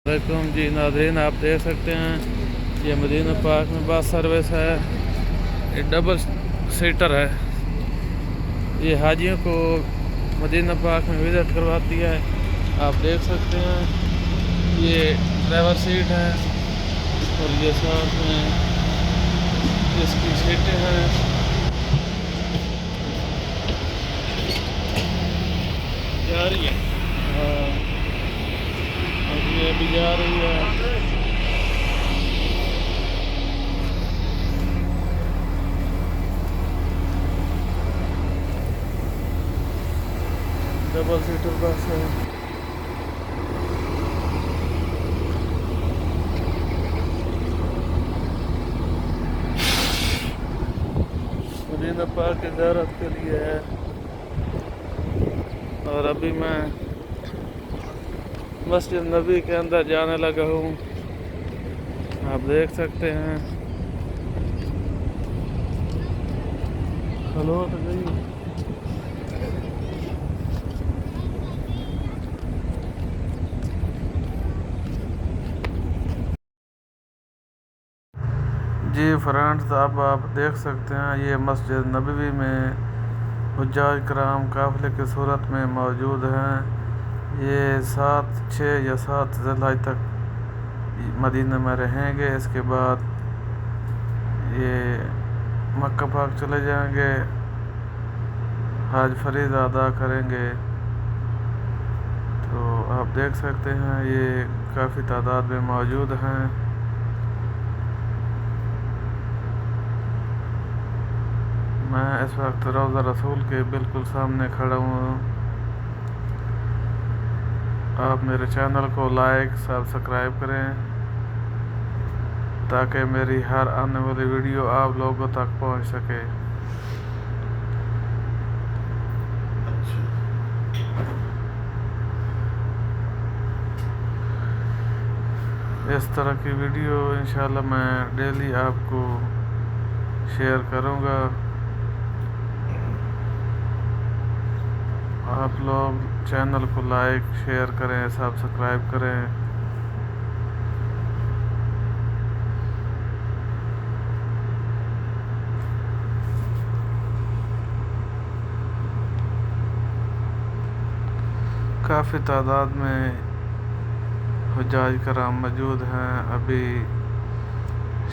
वालेकुम जी नाज़रीन, आप देख सकते हैं ये मदीना पार्क में बस सर्विस है। ये डबल सीटर है। ये हाजियों को मदीना पार्क में विज़िट करवाती है। आप देख सकते हैं ये ड्राइवर सीट है और ये साथ में इसकी सीटें हैं। जा रही है, हाँ, अब ये भी जा रही है। डबल सीटर बस है। मदीना पार्क की ज़ियारत के लिए है और अभी मैं मस्जिद नबी के अंदर जाने लगा हूँ। आप देख सकते हैं। हेलो तो गई जी फ्रेंड्स, अब आप देख सकते हैं ये मस्जिद नबवी में हुज्जाज कराम काफ़िले की सूरत में मौजूद हैं। ये 7, 6 या 7 जुलाई तक मदीना में रहेंगे। इसके बाद ये मक्का पाक चले जाएंगे, हज फरीज़ अदा करेंगे। तो आप देख सकते हैं ये काफ़ी तादाद में मौजूद हैं। मैं इस वक्त रोज़ा रसूल के बिल्कुल सामने खड़ा हूँ। आप मेरे चैनल को लाइक सब्सक्राइब करें ताकि मेरी हर आने वाली वीडियो आप लोगों तक पहुँच सके। इस तरह की वीडियो इंशाल्लाह मैं डेली आपको शेयर करूँगा। आप लोग चैनल को लाइक शेयर करें, सब्सक्राइब करें। काफ़ी तादाद में हुज्जाज कराम मौजूद हैं। अभी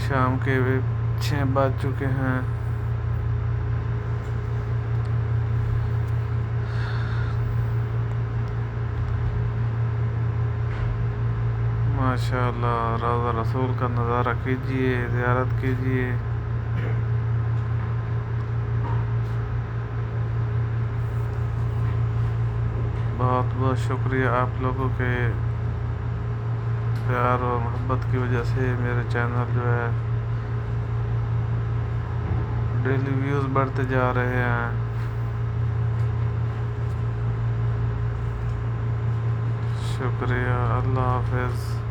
शाम के 6 बज चुके हैं। माशाअल्लाह, रोज़ा रसूल का नज़ारा कीजिए, ज़ियारत कीजिए। बहुत बहुत शुक्रिया आप लोगों के प्यार और मोहब्बत की वजह से मेरे चैनल जो है डेली व्यूज़ बढ़ते जा रहे हैं। शुक्रिया, अल्लाह हाफ़िज़।